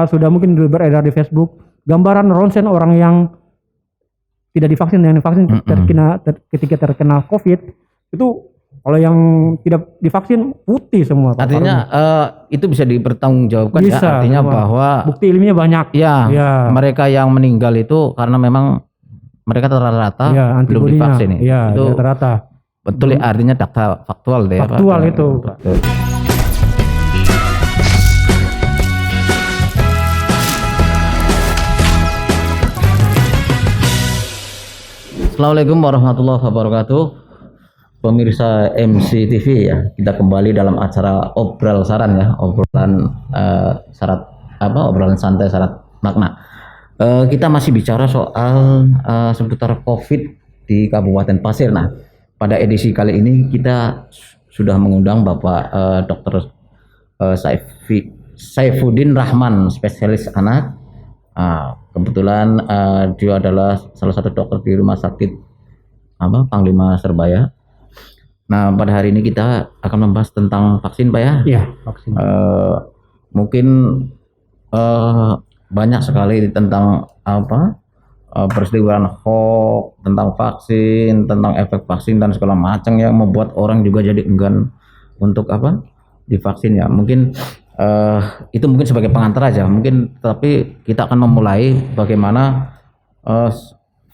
sudah mungkin beredar di Facebook gambaran ronsen orang yang tidak divaksin dan divaksin ketika terkena COVID itu, kalau yang tidak divaksin putih semua. Artinya itu bisa dipertanggungjawabkan ya, artinya semua. Bahwa bukti ilmiahnya banyak. Ya, mereka yang meninggal itu karena memang mereka rata-rata belum divaksin ya. Itu rata-rata. Betul ya, artinya data faktual deh. Faktual Pak. Itu. Betul. Assalamualaikum warahmatullahi wabarakatuh. Pemirsa MC TV ya, kita kembali dalam acara obrol saran ya, obrolan obrolan santai syarat makna. Kita masih bicara soal seputar COVID di Kabupaten Pasir. Nah, pada edisi kali ini kita sudah mengundang Bapak Dr. Saifuddin Rahman, spesialis anak. Kebetulan dia adalah salah satu dokter di Rumah Sakit Panglima Serbaya. Nah, pada hari ini kita akan membahas tentang vaksin, Pak ya. Iya, vaksin. Mungkin banyak sekali tentang peristiwaan hoax tentang vaksin, tentang efek vaksin dan segala macam yang membuat orang juga jadi enggan untuk divaksin ya. Mungkin itu mungkin sebagai pengantar aja mungkin, tapi kita akan memulai bagaimana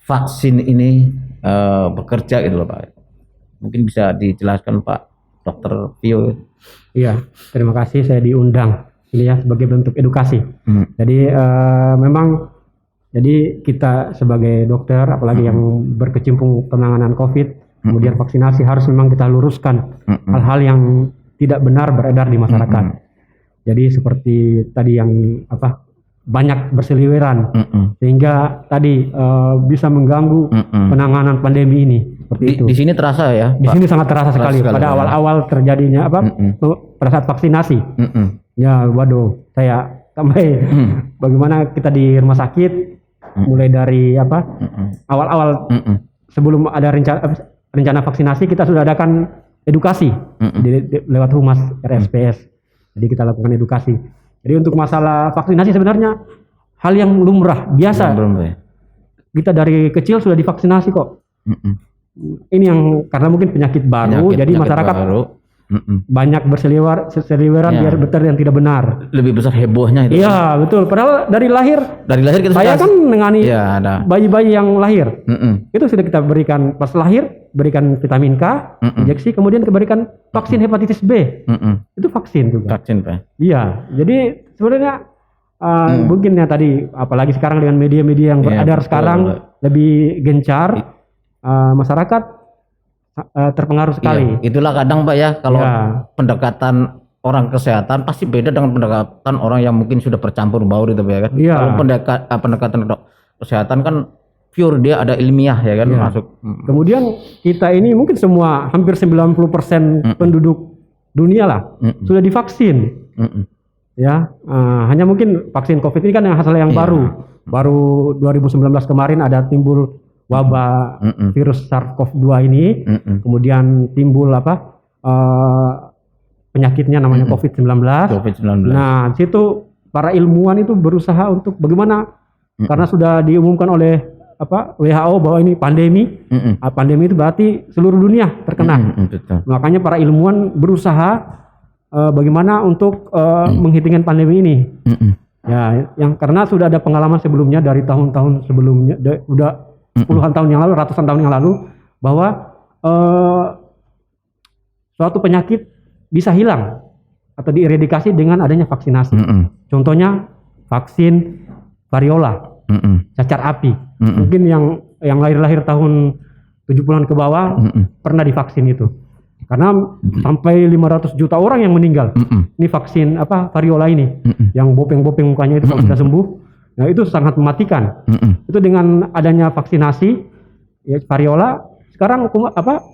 vaksin ini bekerja gitu loh Pak. Mungkin bisa dijelaskan Pak Dr. Pio. Iya, terima kasih saya diundang ini ya sebagai bentuk edukasi. Jadi memang jadi kita sebagai dokter apalagi yang berkecimpung penanganan COVID kemudian vaksinasi harus memang kita luruskan hal-hal yang tidak benar beredar di masyarakat. Jadi seperti tadi yang banyak berseliweran sehingga tadi bisa mengganggu penanganan pandemi ini seperti itu. Di sini terasa ya. Di sini sangat terasa sekali pada awal-awal terjadinya pada saat vaksinasi. Ya, waduh, saya sampai bagaimana kita di rumah sakit mulai dari awal-awal sebelum ada rencana vaksinasi kita sudah adakan edukasi lewat humas RSPS. Jadi kita lakukan edukasi. Jadi untuk masalah vaksinasi sebenarnya hal yang lumrah, biasa. Kita dari kecil sudah divaksinasi kok. Ini yang karena mungkin penyakit baru, jadi masyarakat banyak berseliweran biar betul yang tidak benar. Lebih besar hebohnya itu. Iya betul. Padahal dari lahir kita saya kan menangani bayi-bayi yang lahir. Itu sudah kita berikan pas lahir, berikan vitamin K, injeksi, kemudian berikan vaksin hepatitis B. Itu vaksin juga. Vaksin Pak. Iya. Jadi sebenarnya mungkin ya tadi apalagi sekarang dengan media-media yang beredar sekarang lebih gencar, masyarakat terpengaruh sekali. Itulah kadang Pak ya kalau pendekatan orang kesehatan pasti beda dengan pendekatan orang yang mungkin sudah bercampur baur itu Pak ya kan. Kalau pendekatan kesehatan kan pure, dia ada ilmiah ya kan masuk. Kemudian kita ini mungkin semua hampir 90% penduduk dunia lah sudah divaksin. Ya, hanya mungkin vaksin COVID ini kan yang hasil yang baru 2019 kemarin ada timbul wabah virus SARS-CoV-2 ini, kemudian timbul penyakitnya namanya COVID-19. Nah, situ para ilmuwan itu berusaha untuk bagaimana karena sudah diumumkan oleh WHO bahwa ini pandemi. Pandemi itu berarti seluruh dunia terkena. Makanya para ilmuwan berusaha bagaimana untuk menghentikan pandemi ini. Ya, yang karena sudah ada pengalaman sebelumnya dari tahun-tahun sebelumnya, udah puluhan tahun yang lalu, ratusan tahun yang lalu, bahwa suatu penyakit bisa hilang atau dieradikasi dengan adanya vaksinasi. Contohnya vaksin variola, cacar api. Mungkin yang lahir-lahir tahun 70-an ke bawah pernah divaksin itu. Karena sampai 500 juta orang yang meninggal. Ini vaksin variola ini, yang bopeng-bopeng mukanya itu kalau sudah sembuh. Nah, itu sangat mematikan. Itu dengan adanya vaksinasi variola, sekarang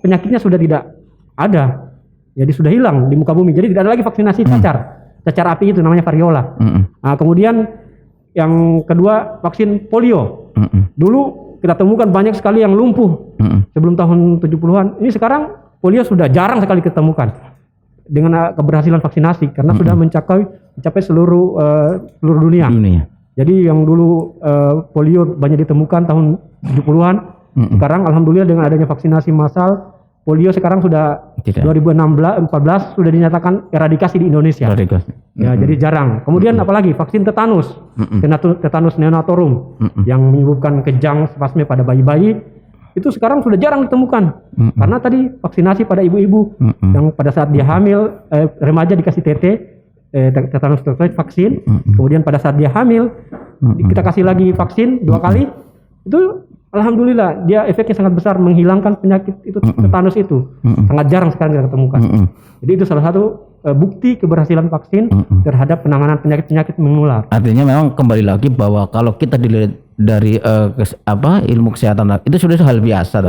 penyakitnya sudah tidak ada. Jadi sudah hilang di muka bumi. Jadi tidak ada lagi vaksinasi cacar api itu namanya variola. Nah, kemudian yang kedua vaksin polio. Dulu kita temukan banyak sekali yang lumpuh sebelum tahun 70-an. Ini sekarang polio sudah jarang sekali ditemukan. dengan keberhasilan vaksinasi karena sudah mencapai seluruh dunia. Jadi yang dulu polio banyak ditemukan tahun 70-an, sekarang alhamdulillah dengan adanya vaksinasi massal, polio sekarang sudah 2014 sudah dinyatakan eradikasi di Indonesia. Ya, jadi jarang. Kemudian apalagi vaksin tetanus, tetanus neonatorum yang menyebabkan kejang spasme pada bayi-bayi. Itu sekarang sudah jarang ditemukan karena tadi vaksinasi pada ibu-ibu yang pada saat dia hamil, remaja dikasih tetanus toxoid vaksin, kemudian pada saat dia hamil kita kasih lagi vaksin 2 kali, itu alhamdulillah dia efeknya sangat besar menghilangkan penyakit itu tetanus itu, sangat jarang sekarang kita ketemukan. Jadi itu salah satu bukti keberhasilan vaksin terhadap penanganan penyakit-penyakit menular. Artinya memang kembali lagi bahwa kalau kita dilihat dari ilmu kesehatan itu sudah hal biasa,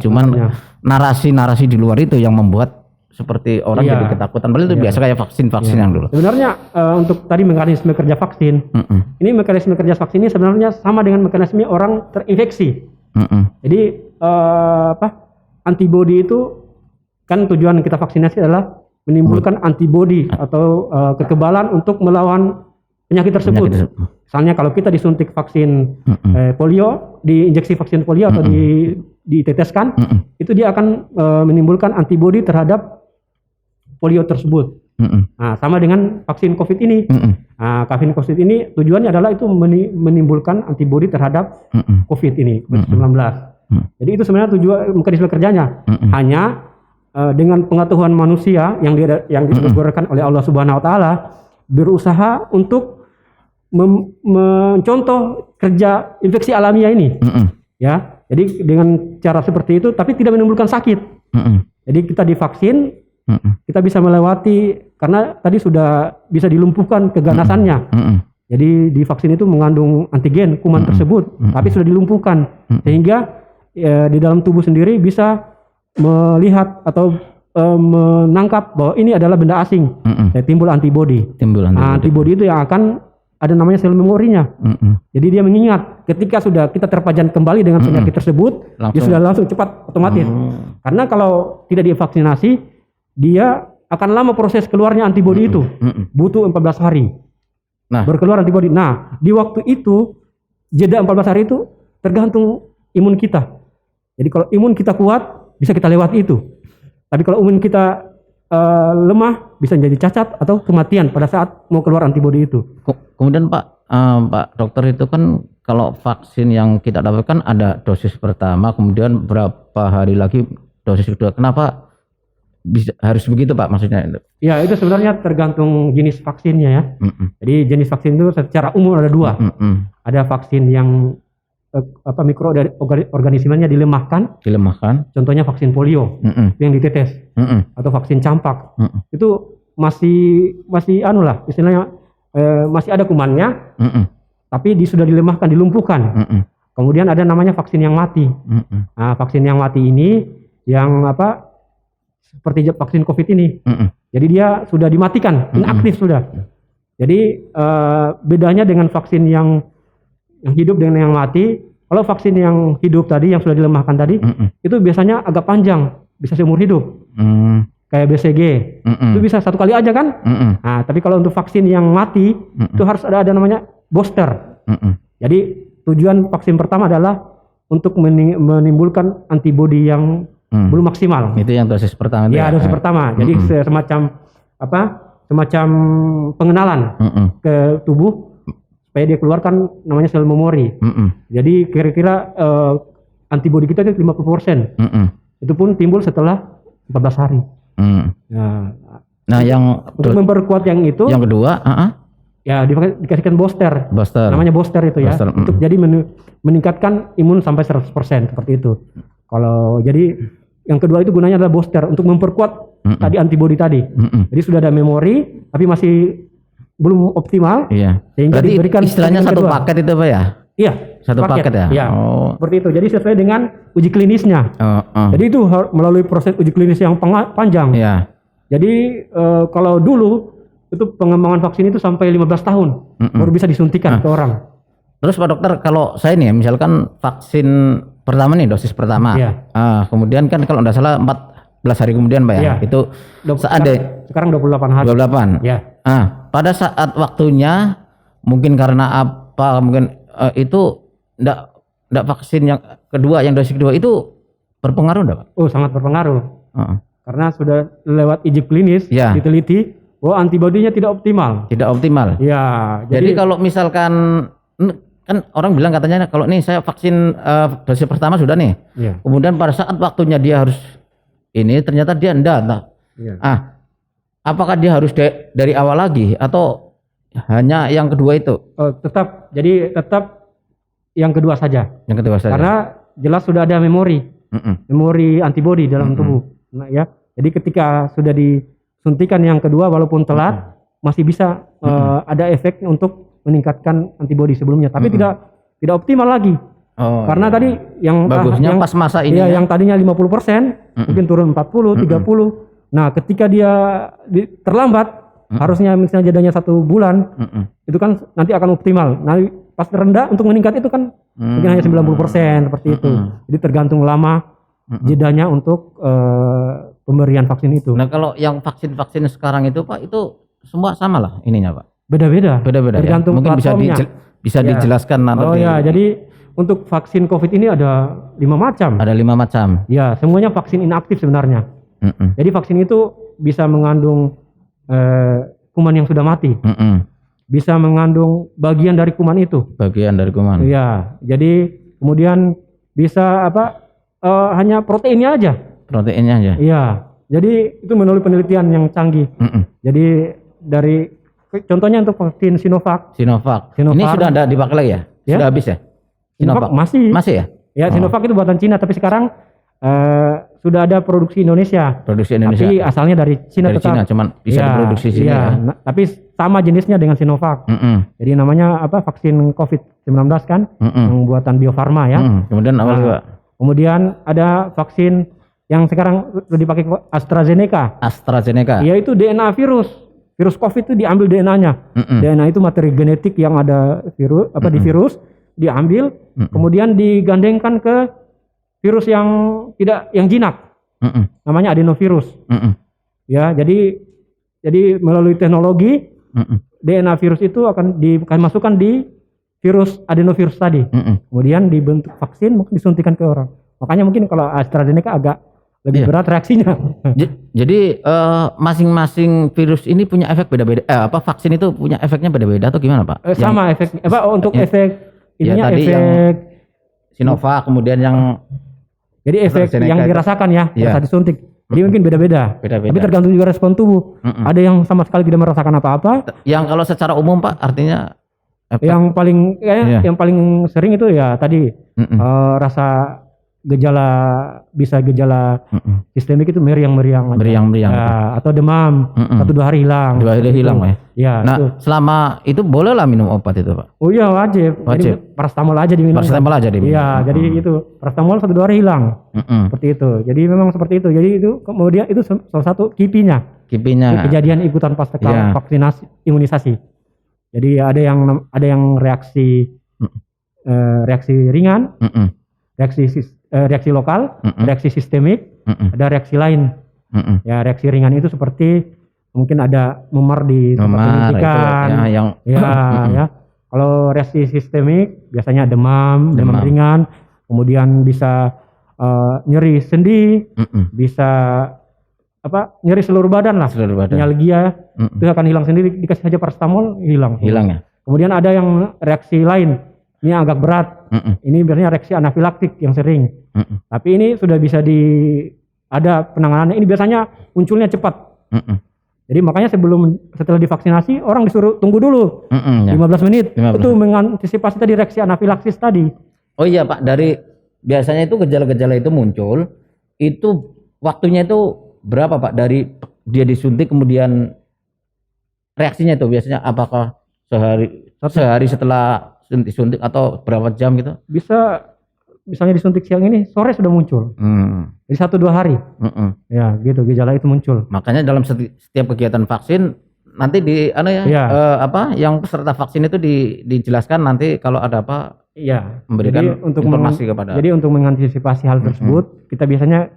cuman narasi-narasi di luar itu yang membuat seperti orang jadi ketakutan. Padahal itu biasa kayak vaksin yang dulu. Sebenarnya untuk tadi mekanisme kerja vaksin, ini mekanisme kerja vaksin ini sebenarnya sama dengan mekanisme orang terinfeksi. Jadi antibodi itu kan tujuan kita vaksinasi adalah menimbulkan antibodi atau kekebalan untuk melawan penyakit tersebut. Misalnya kalau kita disuntik vaksin polio, diinjeksi vaksin polio atau diteteskan, itu dia akan menimbulkan antibodi terhadap polio tersebut. Nah, sama dengan vaksin COVID ini. Nah, vaksin COVID ini tujuannya adalah itu menimbulkan antibodi terhadap COVID ini, COVID-19. Jadi itu sebenarnya tujuan mekanisme kerjanya. Hanya dengan pengetahuan manusia yang diberikan oleh Allah Subhanahu Wa Taala berusaha untuk mencontoh kerja infeksi alamiah ini, ya. Jadi dengan cara seperti itu, tapi tidak menimbulkan sakit. Jadi kita divaksin, kita bisa melewati karena tadi sudah bisa dilumpuhkan keganasannya. Jadi di vaksin itu mengandung antigen kuman tersebut, tapi sudah dilumpuhkan sehingga di dalam tubuh sendiri bisa melihat atau menangkap bahwa ini adalah benda asing. Timbul antibodi. Antibodi itu yang akan ada namanya sel memorinya. Jadi dia mengingat ketika sudah kita terpajan kembali dengan penyakit tersebut, dia sudah langsung cepat otomatis. Karena kalau tidak divaksinasi, dia akan lama proses keluarnya antibodi itu. Butuh 14 hari. Berkeluar antibodi. Nah, di waktu itu jeda 14 hari itu tergantung imun kita. Jadi kalau imun kita kuat, bisa kita lewati itu. Tapi kalau imun kita lemah, bisa jadi cacat atau kematian pada saat mau keluar antibodi itu. Kemudian Pak dokter, itu kan kalau vaksin yang kita dapatkan ada dosis pertama, kemudian berapa hari lagi dosis kedua. Kenapa harus begitu Pak, maksudnya itu? Ya, itu sebenarnya tergantung jenis vaksinnya ya. Jadi jenis vaksin itu secara umum ada 2. Ada vaksin yang mikroorganismenya dilemahkan. Contohnya vaksin polio yang ditetes, atau vaksin campak. Itu masih istilahnya masih ada kumannya, tapi sudah dilemahkan, dilumpuhkan. Kemudian ada namanya vaksin yang mati. Nah, vaksin yang mati ini yang seperti vaksin COVID ini. Jadi dia sudah dimatikan, inaktif sudah. Jadi bedanya dengan vaksin yang hidup dengan yang mati, kalau vaksin yang hidup tadi, yang sudah dilemahkan tadi, itu biasanya agak panjang, bisa seumur hidup. Kayak BCG, itu bisa 1 kali aja kan? Nah, tapi kalau untuk vaksin yang mati, itu harus ada namanya booster. Jadi tujuan vaksin pertama adalah untuk menimbulkan antibodi yang belum maksimal. Itu yang dosis pertama. Ya, dosis pertama. Jadi semacam pengenalan ke tubuh supaya dia keluarkan namanya sel memori. Jadi kira-kira antibodi kita itu 50%. Itu pun timbul setelah 14 hari. Nah, yang untuk memperkuat yang itu, yang kedua, ya dikasihkan booster. Namanya booster itu ya. Untuk jadi meningkatkan imun sampai 100% seperti itu. Kalau jadi yang kedua itu gunanya adalah booster untuk memperkuat tadi antibodi tadi. Jadi sudah ada memori tapi masih belum optimal. Sehingga berarti diberikan istilahnya satu paket itu Pak ya? Iya, satu paket ya? Iya, seperti itu. Jadi sesuai dengan uji klinisnya. Jadi itu melalui proses uji klinis yang panjang. Jadi kalau dulu itu pengembangan vaksin itu sampai 15 tahun baru bisa disuntikan ke orang. Terus Pak Dokter, kalau saya nih misalkan vaksin pertama nih, dosis pertama, kemudian kan kalau tidak salah hari kemudian Pak ya. Iya. Itu Sekarang 28 hari. 28. Ya. Pada saat waktunya mungkin karena apa mungkin itu enggak vaksin yang kedua, yang dosis kedua itu berpengaruh enggak Pak? Oh, sangat berpengaruh. Karena sudah lewat uji klinis diteliti bahwa antibodinya tidak optimal. Tidak optimal. Ya, jadi kalau misalkan kan orang bilang katanya kalau nih saya vaksin dosis pertama sudah nih. Iya. Kemudian pada saat waktunya dia harus ini ternyata dia enggak. Iya. Apakah dia harus dari awal lagi atau hanya yang kedua itu? Tetap yang kedua saja. Yang kedua saja. Karena jelas sudah ada memori antibodi dalam tubuh. Nah, ya. Jadi ketika sudah disuntikan yang kedua walaupun telat masih bisa ada efek untuk meningkatkan antibodi sebelumnya, tapi tidak optimal lagi. Karena tadi yang bagusnya pas masa ini yang tadinya 50% mungkin turun 40, 30. Nah, ketika dia terlambat, harusnya misalnya jadinya 1 bulan, itu kan nanti akan optimal. Nah, pas rendah untuk meningkat itu kan mungkin hanya 90% seperti itu. Jadi tergantung lama jedanya untuk pemberian vaksin itu. Nah, kalau yang vaksin sekarang itu Pak, itu semua sama lah ininya Pak? Beda-beda. Tergantung ya? Mungkin bisa dijelaskan nanti. Jadi untuk vaksin COVID ini ada 5 macam. Ada 5 macam. Ya, semuanya vaksin inaktif sebenarnya. Jadi vaksin itu bisa mengandung kuman yang sudah mati, bisa mengandung bagian dari kuman itu. Bagian dari kuman. Iya. Jadi kemudian bisa hanya proteinnya aja. Proteinnya aja. Iya. Jadi itu melalui penelitian yang canggih. Jadi dari contohnya untuk vaksin Sinovac. Ini sudah ada dipakai lagi ya? Sudah habis ya? Sinovac masih ya? Ya, Sinovac itu buatan Cina, tapi sekarang sudah ada produksi Indonesia. Tapi asalnya dari Cina tetap. Cina, cuman bisa diproduksi sini ya. Tapi sama jenisnya dengan Sinovac. Jadi namanya vaksin COVID-19 kan, yang buatan Bio Farma ya. Kemudian apa juga? Kemudian ada vaksin yang sekarang sudah dipakai AstraZeneca. Yaitu DNA virus COVID itu diambil DNA-nya. DNA itu materi genetik yang ada virus di virus diambil, kemudian digandengkan ke virus yang jinak, namanya adenovirus. Ya, jadi melalui teknologi DNA virus itu akan dimasukkan di virus adenovirus tadi, kemudian dibentuk vaksin, mungkin disuntikan ke orang. Makanya mungkin kalau AstraZeneca agak lebih berat reaksinya. Jadi masing-masing virus ini punya efek beda-beda. Vaksin itu punya efeknya beda-beda atau gimana Pak? Sama efek. Untuk efek ininya tadi efek yang Sinovac, kemudian yang jadi efek yang dirasakan saat disuntik. Jadi mungkin beda-beda. Tapi tergantung juga respon tubuh. Ada yang sama sekali tidak merasakan apa-apa. Yang kalau secara umum Pak artinya yang paling sering itu ya tadi rasa gejala sistemik itu meriang-meriang atau demam 1-2 hari hilang. 2 hari hilang ya. Ya, nah, itu. Selama itu boleh lah minum obat itu Pak? Oh iya, wajib. Jadi, paracetamol aja diminum. Iya, jadi itu paracetamol 1-2 hari hilang. Seperti itu. Jadi memang seperti itu. Jadi itu kemudian itu salah satu kipinya. Kejadian ikutan pasca vaksinasi imunisasi. Jadi ada yang reaksi ringan, reaksi lokal, reaksi sistemik, ada reaksi lain. Ya, reaksi ringan itu seperti mungkin ada memar di tempat pendidikan. Kalau reaksi sistemik biasanya demam ringan, kemudian bisa nyeri sendi, bisa nyeri seluruh badan lah, nyalgia, itu akan hilang sendiri, dikasih saja paracetamol hilang ya. Kemudian ada yang reaksi lain, ini agak berat, ini biasanya reaksi anafilaktik yang sering, tapi ini sudah bisa ada penanganannya, ini biasanya munculnya cepat. Jadi makanya setelah divaksinasi orang disuruh tunggu dulu 15 menit itu mengantisipasi tadi reaksi anafilaksis tadi. Oh iya Pak, dari biasanya itu gejala-gejala itu muncul, itu waktunya itu berapa Pak dari dia disuntik kemudian reaksinya itu biasanya apakah sehari setelah disuntik atau berapa jam gitu? Bisa misalnya disuntik siang ini, sore sudah muncul. Jadi 1-2 hari. Ya gitu gejala itu muncul. Makanya dalam setiap kegiatan vaksin nanti di Iya. yang peserta vaksin itu dijelaskan nanti kalau ada apa Iya. memberikan Jadi informasi kepada. Jadi untuk mengantisipasi hal tersebut, kita biasanya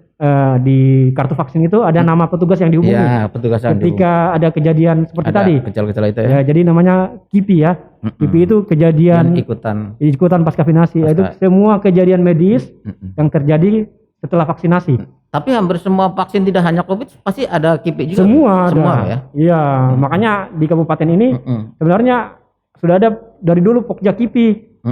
di kartu vaksin itu ada nama petugas yang dihubungi. Iya, petugas yang Ketika ada kejadian seperti ada tadi. gejala-gejala itu ya. Ya, jadi namanya KIPI ya. KIPI itu kejadian Dan ikutan pasca vaksinasi. Itu semua kejadian medis yang terjadi setelah vaksinasi. Tapi hampir semua vaksin tidak hanya COVID pasti ada KIPI juga. Semua ada. ya. Iya, makanya di kabupaten ini sebenarnya sudah ada dari dulu Pokja KIPI.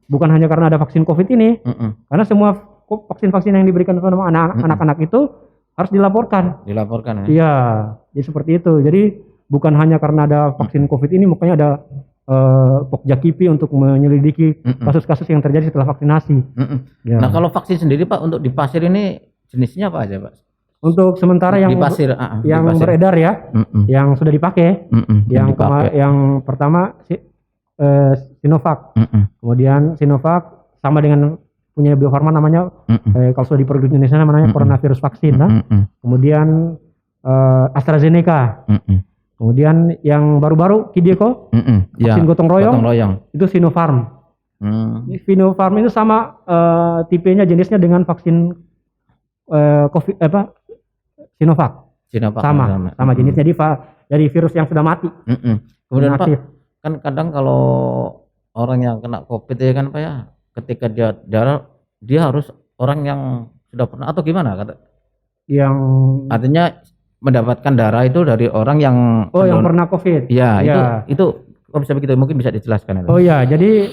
Bukan hanya karena ada vaksin COVID ini. Karena semua vaksin-vaksin yang diberikan kepada anak-anak itu harus dilaporkan. Dilaporkan ya. Iya, jadi seperti itu. Jadi bukan hanya karena ada vaksin COVID ini, makanya ada Pokja KIPI untuk menyelidiki kasus-kasus yang terjadi setelah vaksinasi. Ya. Nah, kalau vaksin sendiri Pak untuk di pasir ini jenisnya apa aja Pak? Untuk sementara yang di pasir, yang di pasir. beredar ya, yang sudah dipakai, yang pertama Sinovac, kemudian Sinovac sama dengan punya Bio Farma namanya, kalau sudah di produk Indonesia namanya coronavirus vaksin, kemudian AstraZeneca, kemudian yang baru-baru Kideko, vaksin gotong royong, itu Sinopharm. Sinopharm itu sama tipenya jenisnya dengan vaksin COVID Sinovac. Sama jenisnya dari virus yang sudah mati. Kemudian Pak, kan kadang kalau orang yang kena COVID ya kan Pak ya, ketika dia darah dia harus orang yang sudah pernah atau gimana kata? Yang artinya mendapatkan darah itu dari orang yang yang pernah COVID. Ya, itu kok bisa begitu? Mungkin bisa dijelaskan itu. Oh ya, jadi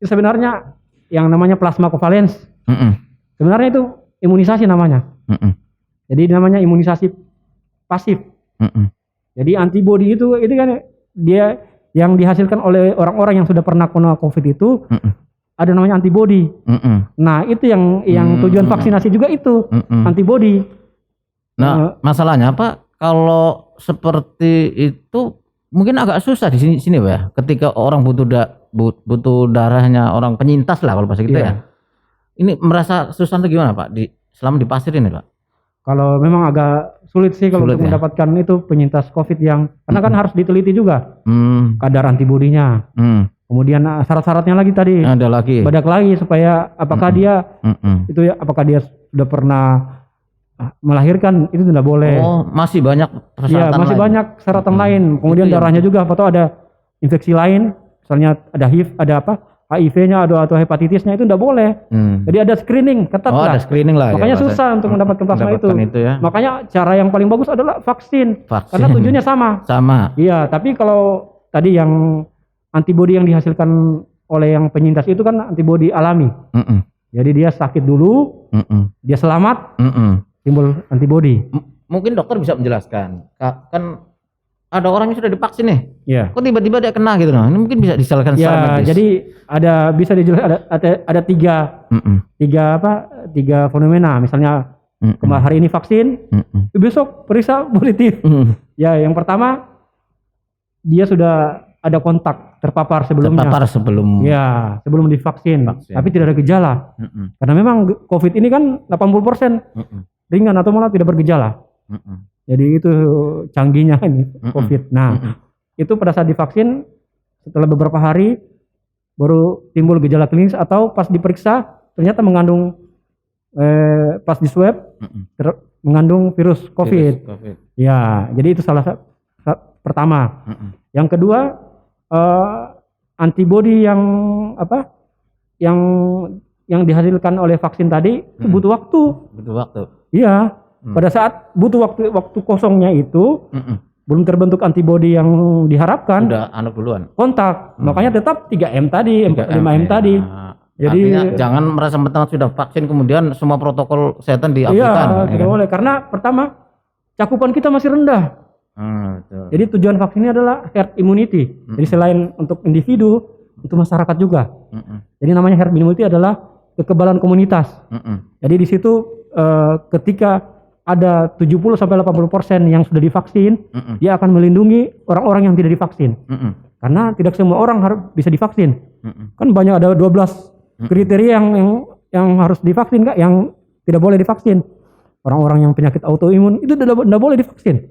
sebenarnya yang namanya plasma covalence. Sebenarnya itu imunisasi namanya. Jadi namanya imunisasi pasif. Jadi antibodi itu kan dia yang dihasilkan oleh orang-orang yang sudah pernah kena COVID itu ada namanya antibodi. Nah, itu yang tujuan vaksinasi juga itu antibodi. Nah, masalahnya Pak, kalau seperti itu mungkin agak susah di sini Pak ya. Ketika orang butuh darahnya orang penyintas lah kalau bahasa gitu ya. Ini merasa susah atau gimana Pak selama di pasir ini Pak? Kalau memang agak sulit sih kalau untuk mendapatkan itu penyintas COVID karena kan harus diteliti juga kadar antibodinya. Kemudian syarat-syaratnya lagi tadi. Ada lagi. Badak lagi supaya apakah dia itu ya, apakah dia sudah pernah melahirkan, itu tidak boleh. Oh, masih banyak persyaratan. Ya, masih banyak syaratan lain. Kemudian darahnya juga atau ada infeksi lain, misalnya ada HIV, ada HIV-nya atau hepatitisnya, itu tidak boleh. Jadi ada screening ketat lah. Ada screening lah. Makanya susah untuk mendapatkan plasma itu. Ya. Makanya cara yang paling bagus adalah vaksin. Karena tujuannya sama. Iya, tapi kalau tadi yang antibodi yang dihasilkan oleh yang penyintas itu kan antibodi alami. Jadi dia sakit dulu, dia selamat, timbul antibodi. Mungkin dokter bisa menjelaskan. Kan ada orang yang sudah divaksin nih. Iya. Kok tiba-tiba dia kena gitu nah. Ini mungkin bisa dijelaskan secara medis. Jadi bisa dijelaskan ada tiga fenomena. Misalnya hari ini vaksin, besok periksa positif. Ya, yang pertama dia sudah ada kontak terpapar sebelumnya. Ya, sebelum divaksin. Tapi tidak ada gejala. Karena memang COVID ini kan 80% ringan atau malah tidak bergejala. Jadi itu canggihnya ini COVID. Nah, itu pada saat divaksin setelah beberapa hari baru timbul gejala klinis atau pas diperiksa ternyata mengandung pas di swab mengandung virus COVID. Ya, jadi itu salah satu pertama. Yang kedua antibodi yang dihasilkan oleh vaksin tadi itu butuh waktu. Iya. Pada saat butuh waktu kosongnya itu belum terbentuk antibodi yang diharapkan. Udah duluan. Kontak. Makanya tetap 3M tadi, 5M tadi. Jadi artinya jangan merasa mentang sudah vaksin kemudian semua protokol kesehatan diabaikan. Iya, tidak boleh karena pertama cakupan kita masih rendah. Betul. Jadi tujuan vaksin ini adalah herd immunity. Jadi selain untuk individu, untuk masyarakat juga. Jadi namanya herd immunity adalah kekebalan komunitas. Jadi di situ ketika ada 70-80% yang sudah divaksin, dia akan melindungi orang-orang yang tidak divaksin. Karena tidak semua orang harus bisa divaksin. Kan banyak ada 12 kriteria yang harus divaksin, Kak, yang tidak boleh divaksin. Orang-orang yang penyakit autoimun itu tidak boleh divaksin.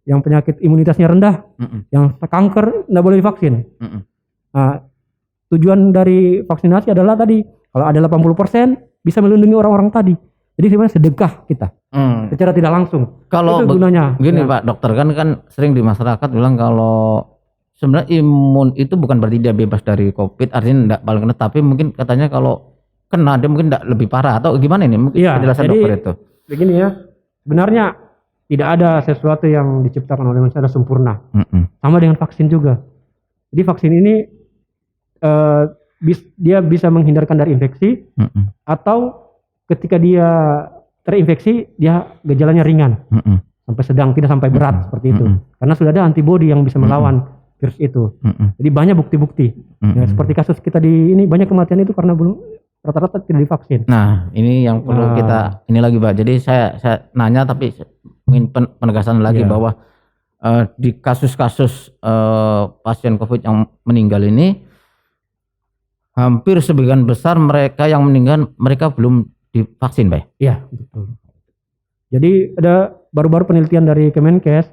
yang penyakit imunitasnya rendah, yang kanker nggak boleh divaksin. Nah, tujuan dari vaksinasi adalah tadi kalau ada 80% bisa melindungi orang-orang tadi. Jadi sebenarnya sedekah kita secara tidak langsung. Kalau itu gunanya. Gini Pak Dokter, kan sering di masyarakat bilang kalau sebenarnya imun itu bukan berarti dia bebas dari COVID, artinya enggak paling kena, tapi mungkin katanya kalau kena dia mungkin enggak lebih parah atau gimana ini? Mungkin penjelasan dokter itu. Begini ya, sebenarnya tidak ada sesuatu yang diciptakan oleh manusia ada sempurna. Sama dengan vaksin juga. Jadi vaksin ini dia bisa menghindarkan dari infeksi atau ketika dia terinfeksi dia gejalanya ringan sampai sedang, tidak sampai berat seperti itu. Karena sudah ada antibodi yang bisa melawan virus itu. Jadi banyak bukti-bukti. Ya, seperti kasus kita di ini banyak kematian itu karena belum rata-rata tidak divaksin. Nah, ini yang perlu kita ini lagi Pak. Jadi saya nanya tapi ingin penegasan lagi bahwa di kasus-kasus pasien COVID yang meninggal ini hampir sebagian besar mereka yang meninggal mereka belum divaksin, Pak. Iya, betul. Jadi ada baru-baru penelitian dari Kemenkes,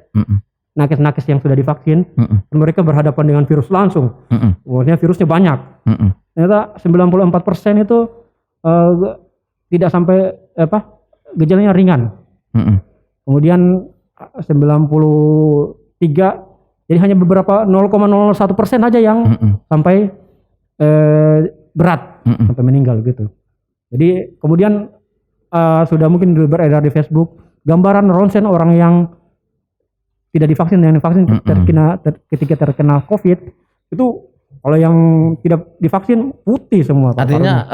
nakes-nakes yang sudah divaksin, mereka berhadapan dengan virus langsung. Maksudnya virusnya banyak. Ternyata 94% itu tidak sampai gejalanya ringan. Kemudian 93, jadi hanya beberapa 0,01% aja yang sampai berat, sampai meninggal gitu. Jadi kemudian sudah mungkin beredar di Facebook gambaran ronsen orang yang tidak divaksin dengan divaksin ketika terkena COVID itu, kalau yang tidak divaksin putih semua. Artinya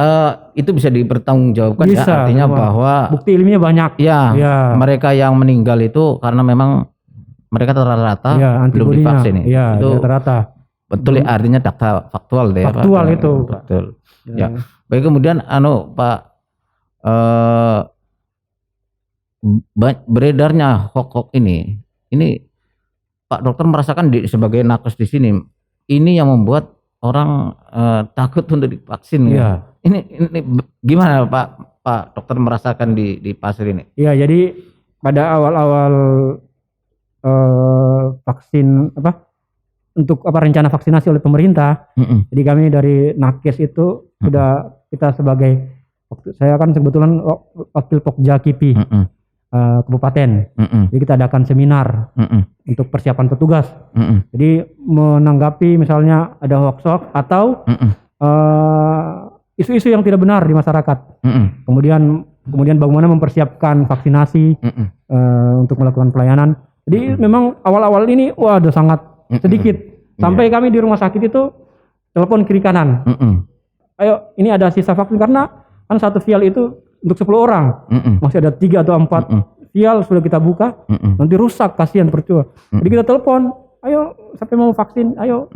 itu bisa dipertanggungjawabkan bisa, ya, artinya bahwa bukti ilmiahnya banyak. Ya, mereka yang meninggal itu karena memang mereka rata-rata belum divaksin. Ya, itu rata-rata. Betul ya, artinya data faktual deh. Faktual Pak. Itu. Betul. Ya. Baik, kemudian Pak, beredarnya hoax ini Pak Dokter merasakan sebagai nakes di sini, ini yang membuat orang takut untuk divaksin. Ya. Ini gimana Pak Dokter merasakan di pasir ini? Iya, jadi pada awal-awal vaksin untuk rencana vaksinasi oleh pemerintah. Jadi kami dari nakes itu sudah, kita sebagai, saya kan kebetulan wakil Pokja KIPI kabupaten. Jadi kita adakan seminar untuk persiapan petugas. Jadi menanggapi misalnya ada hoax atau isu-isu yang tidak benar di masyarakat. Kemudian bagaimana mempersiapkan vaksinasi untuk melakukan pelayanan. Jadi memang awal-awal ini udah sangat sedikit. Sampai kami di rumah sakit itu telepon kiri kanan. Ayo, ini ada sisa vaksin, karena kan satu vial itu untuk 10 orang. Masih ada 3 atau 4 vial sudah kita buka. Nanti rusak, kasihan, percuma. Jadi kita telepon, ayo sampai mau vaksin, ayo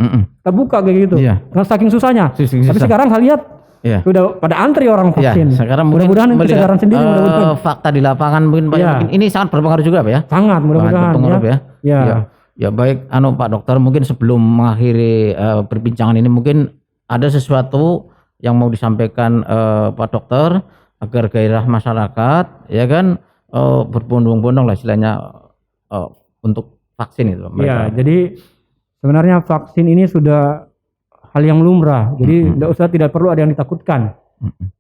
kita buka kayak gitu. Karena saking susahnya. Tapi sekarang saya lihat sudah pada antri orang vaksin. Sekarang mudah-mudahan kesadaran sendiri. Fakta di lapangan mungkin mungkin ini sangat berpengaruh juga Pak ya. Sangat mudah-mudahan Ya, baik Pak Dokter, mungkin sebelum mengakhiri perbincangan ini mungkin ada sesuatu yang mau disampaikan Pak Dokter agar gairah masyarakat ya kan berbondong-bondong lah istilahnya untuk vaksin itu. Iya, jadi sebenarnya vaksin ini sudah hal yang lumrah. Jadi tidak perlu ada yang ditakutkan.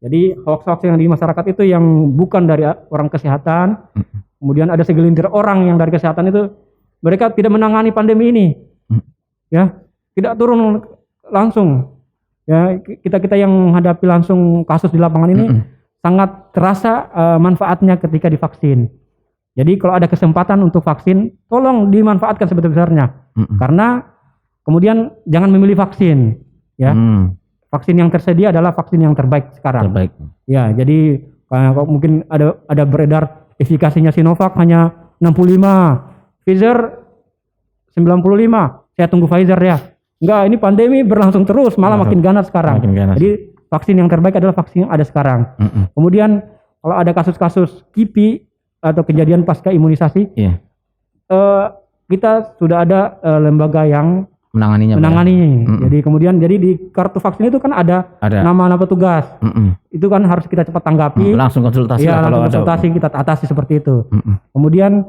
Jadi hoax-hoax yang di masyarakat itu yang bukan dari orang kesehatan. Kemudian ada segelintir orang yang dari kesehatan itu mereka tidak menangani pandemi ini. Ya, tidak turun langsung. Ya, kita yang menghadapi langsung kasus di lapangan ini sangat terasa manfaatnya ketika divaksin. Jadi kalau ada kesempatan untuk vaksin, tolong dimanfaatkan sebesar-besarnya. Karena kemudian jangan memilih vaksin, ya. Vaksin yang tersedia adalah vaksin yang terbaik sekarang. Ya, jadi mungkin ada beredar efikasinya Sinovac hanya 65, Pfizer 95. Saya tunggu Pfizer ya. Enggak, ini pandemi berlangsung terus, malah makin ganas sekarang. Jadi vaksin yang terbaik adalah vaksin yang ada sekarang. Kemudian kalau ada kasus-kasus KIPI atau kejadian pasca imunisasi, kita sudah ada lembaga yang menanganinya. Jadi kemudian di kartu vaksin itu kan ada nama-nama petugas. Itu kan harus kita cepat tanggapi. Langsung konsultasi. Langsung konsultasi, kita atasi seperti itu. Kemudian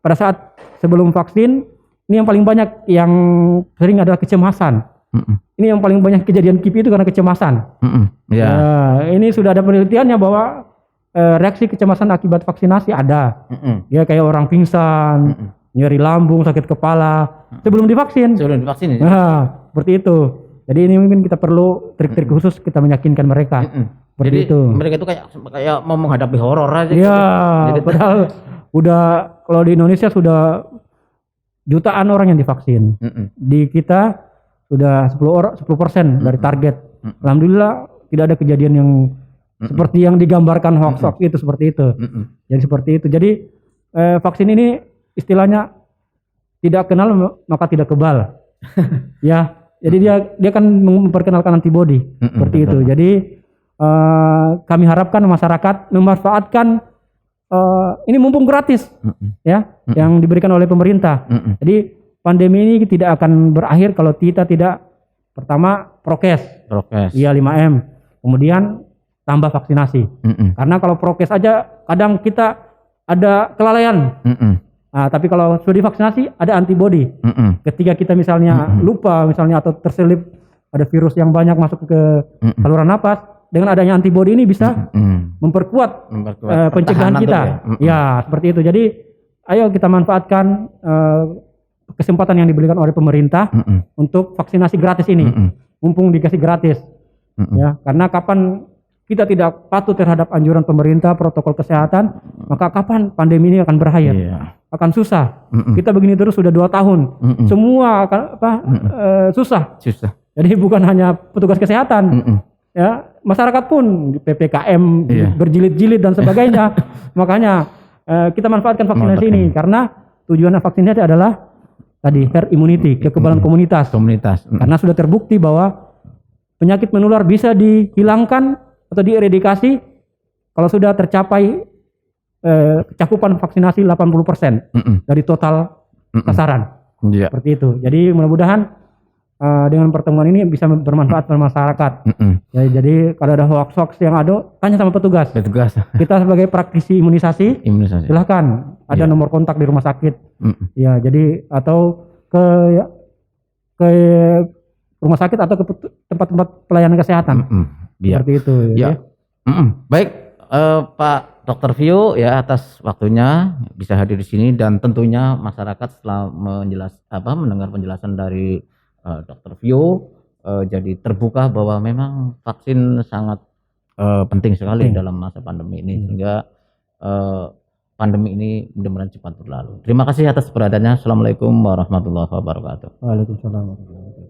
pada saat sebelum vaksin ini yang paling banyak yang sering adalah kecemasan. Ini yang paling banyak kejadian KIPI itu karena kecemasan. Ya. Ini sudah ada penelitiannya bahwa reaksi kecemasan akibat vaksinasi ada. Ya kayak orang pingsan, nyeri lambung, sakit kepala sebelum divaksin. Sebelum divaksin. Nah, seperti itu. Jadi ini mungkin kita perlu trik-trik khusus kita meyakinkan mereka. Seperti Jadi itu. mereka itu kayak mau menghadapi horor aja. Ya, Jadi padahal udah kalau di Indonesia sudah jutaan orang yang divaksin. Di kita sudah 10% dari target. Alhamdulillah tidak ada kejadian yang seperti yang digambarkan hoax itu seperti itu. Jadi seperti itu. Jadi vaksin ini istilahnya tidak kenal maka tidak kebal. Ya, jadi dia kan memperkenalkan antibodi seperti itu. Jadi kami harapkan masyarakat memanfaatkan ini mumpung gratis ya yang diberikan oleh pemerintah. Jadi pandemi ini tidak akan berakhir kalau kita tidak pertama prokes. Iya 5M. Kemudian tambah vaksinasi. Karena kalau prokes aja kadang kita ada kelalaian. Nah, tapi kalau sudah divaksinasi ada antibodi. Ketika kita misalnya lupa misalnya atau terselip ada virus yang banyak masuk ke saluran napas, dengan adanya antibodi ini bisa memperkuat pencegahan kita. Ya, seperti itu. Jadi ayo kita manfaatkan kesempatan yang diberikan oleh pemerintah untuk vaksinasi gratis ini. Mumpung dikasih gratis. Ya, karena kapan kita tidak patuh terhadap anjuran pemerintah, protokol kesehatan, maka kapan pandemi ini akan berakhir? Akan susah. Kita begini terus sudah 2 tahun. Semua akan susah. Jadi bukan hanya petugas kesehatan. Ya, masyarakat pun PPKM berjilid-jilid dan sebagainya. Makanya kita manfaatkan vaksinasi ini karena tujuan vaksinasi adalah tadi herd immunity, kekebalan komunitas. Karena sudah terbukti bahwa penyakit menular bisa dihilangkan atau dieradikasi kalau sudah tercapai cakupan vaksinasi 80% dari total sasaran. Seperti itu. Jadi mudah-mudahan dengan pertemuan ini bisa bermanfaat bagi masyarakat. Ya, jadi kalau ada hoax yang ada, tanya sama petugas. Kita sebagai praktisi imunisasi. Silahkan ada nomor kontak di rumah sakit. Ya, jadi atau ke rumah sakit atau ke tempat-tempat pelayanan kesehatan. Seperti itu. Ya. Baik, Pak Dr. Vio ya atas waktunya bisa hadir di sini dan tentunya masyarakat setelah mendengar penjelasan dari Dr. Vio jadi terbuka bahwa memang vaksin sangat penting sekali dalam masa pandemi ini sehingga pandemi ini mudah-mudahan cepat berlalu. Terima kasih atas beradanya. Assalamualaikum warahmatullahi wabarakatuh. Waalaikumsalam warahmatullahi wabarakatuh.